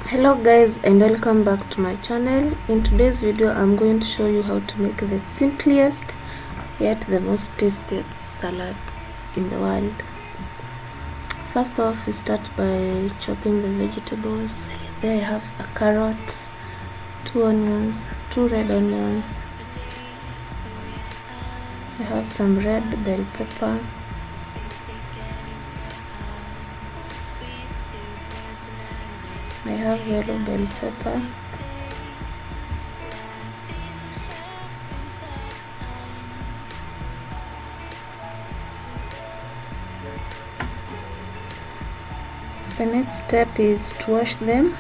Hello guys, and welcome back to my channel. In today's video I'm going to show you how to make the simplest yet the most tastiest salad in the world. First off, we start by chopping the vegetables. There I have a carrot, 2 onions, 2 red onions. I have some red bell pepper, I have yellow bell pepper, the next step is to wash them.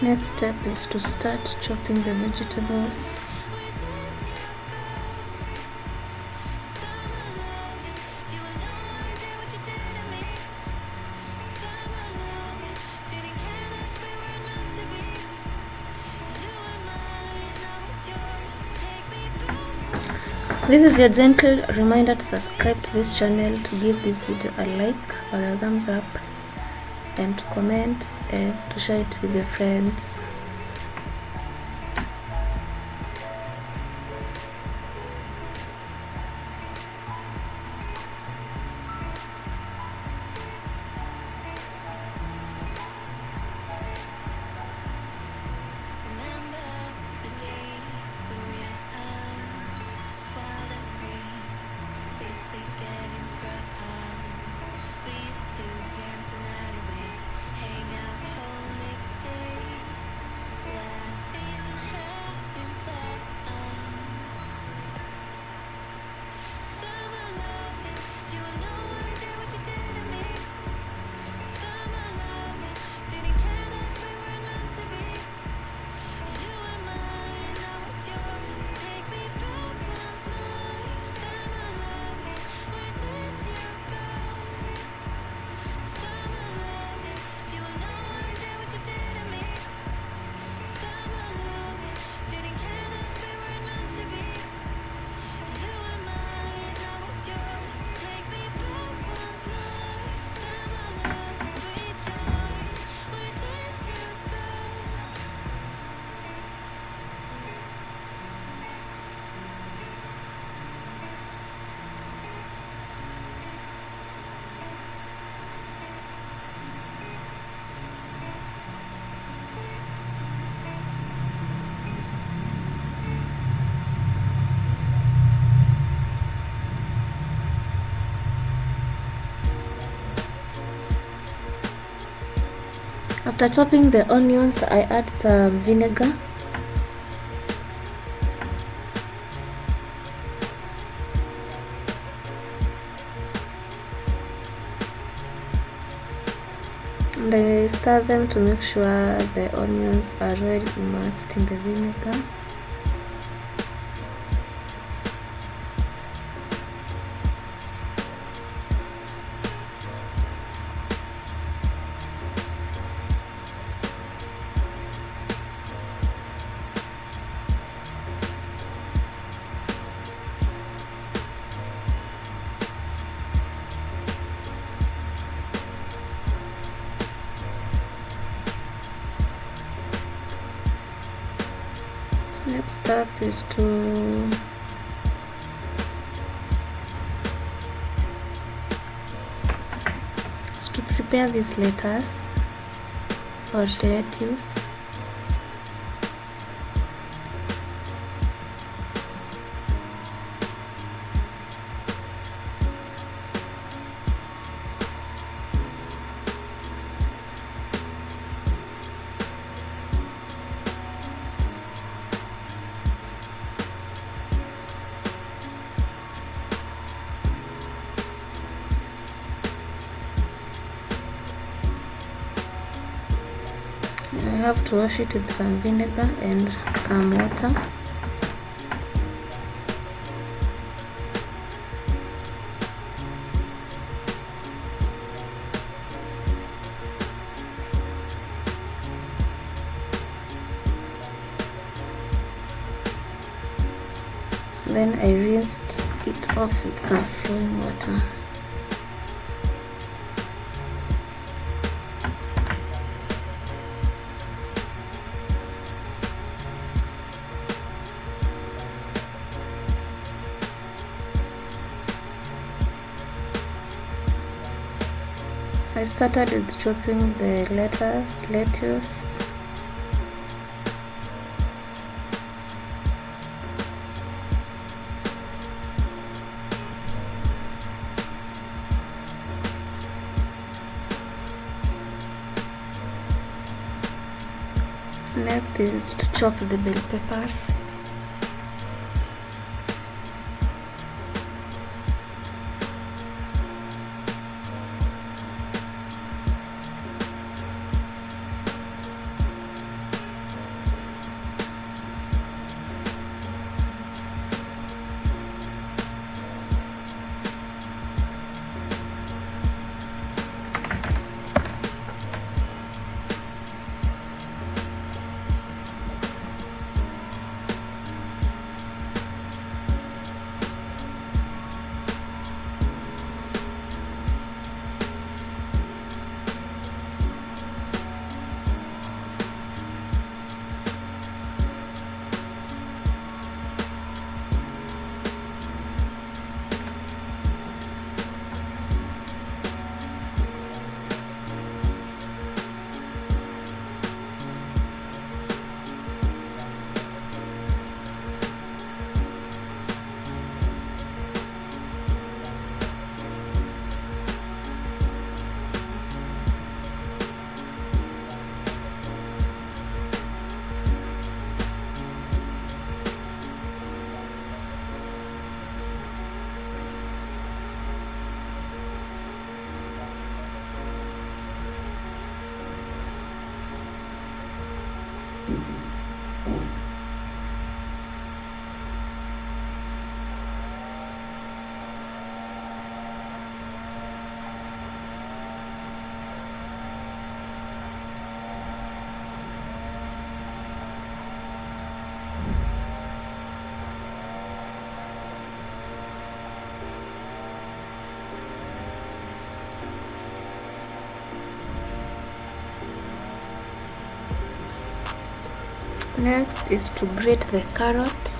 Next step is to start chopping the vegetables. This is your gentle reminder to subscribe to this channel, to give this video a like or a thumbs up, and to comment and to share it with your friends. After chopping the onions, I add some vinegar. And I stir them to make sure the onions are well immersed in the vinegar. Next step is to prepare this lettuce or lettuce. I have to wash it with some vinegar and some water. Then I rinsed it off with some flowing water. I started with chopping the lettuce. Next is to chop the bell peppers. Next is to grate the carrots.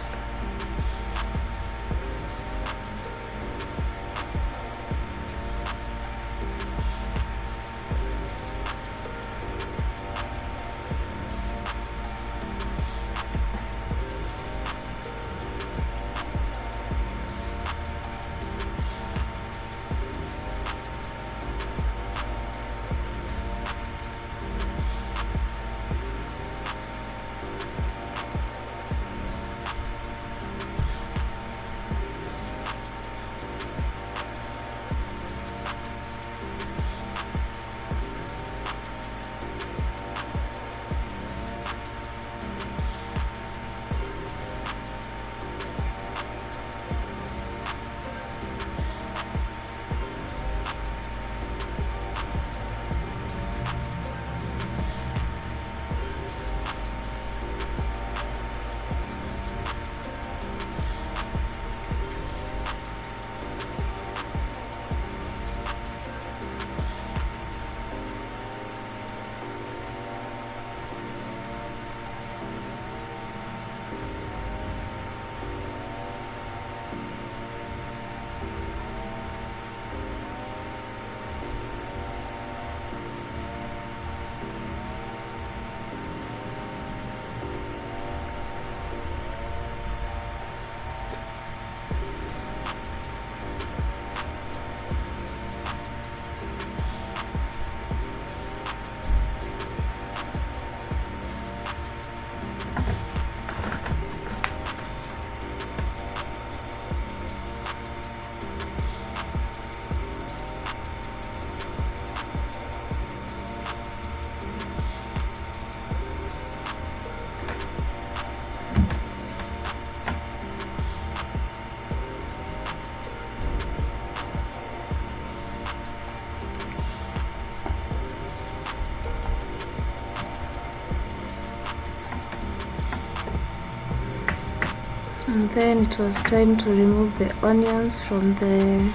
And then it was time to remove the onions from the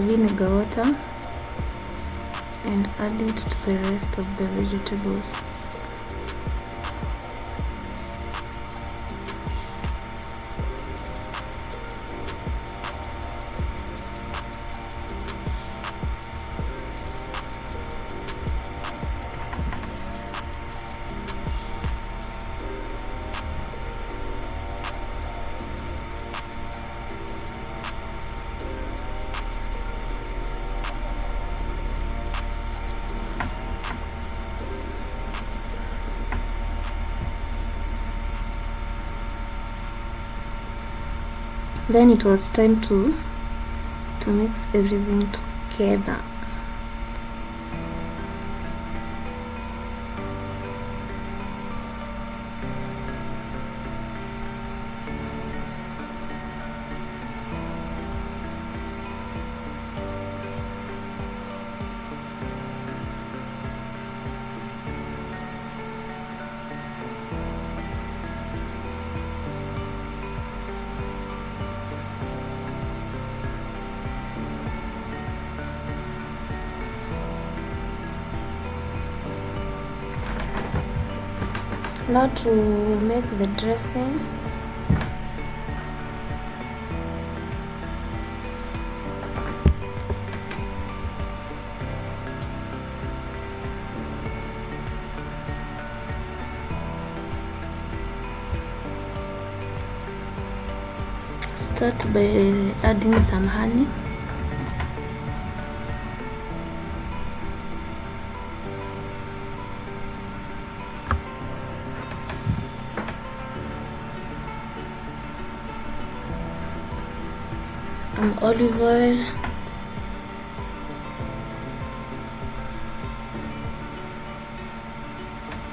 vinegar water and add it to the rest of the vegetables. Then it was time to mix everything together. Now to make the dressing, start by adding some honey. Some olive oil,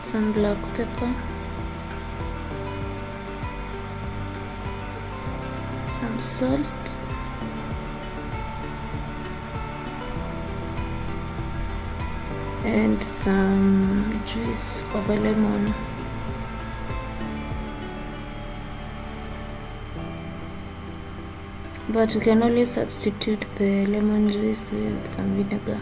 some black pepper, some salt, and some juice of a lemon. But you can always substitute the lemon juice with some vinegar.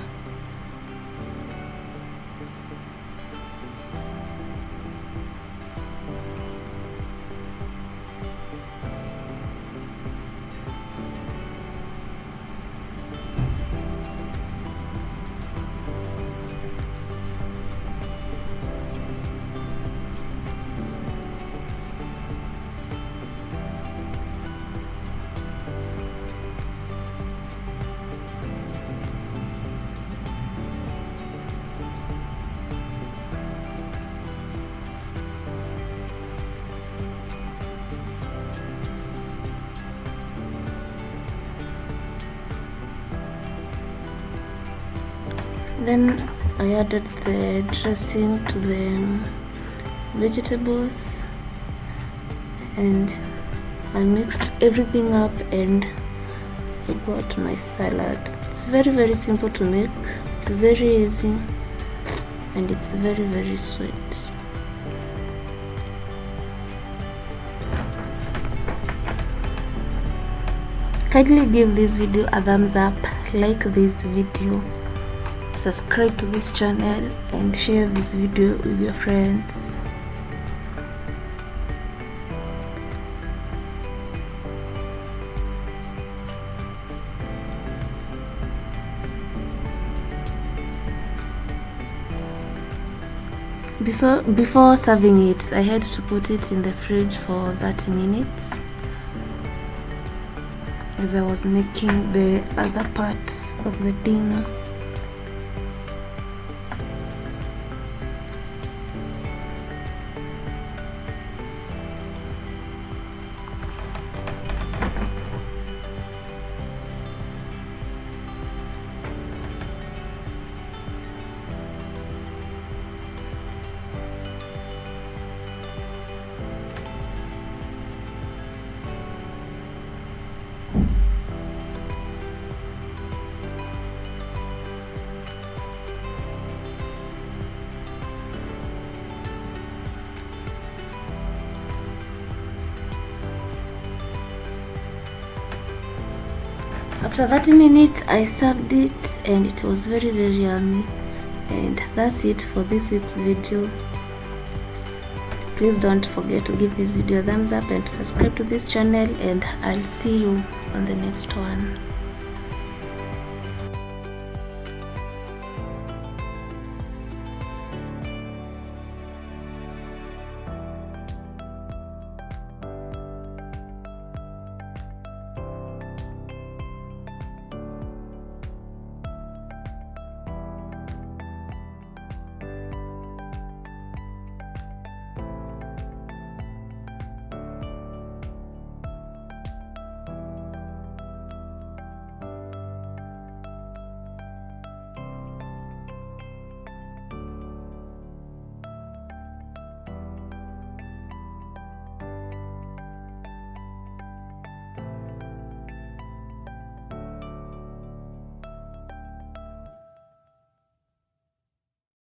Then I added the dressing to the vegetables and I mixed everything up and I got my salad. It's very simple to make, it's very easy and it's very sweet. Kindly give this video a thumbs up, like this video, subscribe to this channel and share this video with your friends. Before serving it, I had to put it in the fridge for 30 minutes as I was making the other parts of the dinner. After 30 minutes I served it and it was very yummy. And that's it for this week's video. Please don't forget to give this video a thumbs up and to subscribe to this channel, and I'll see you on the next one.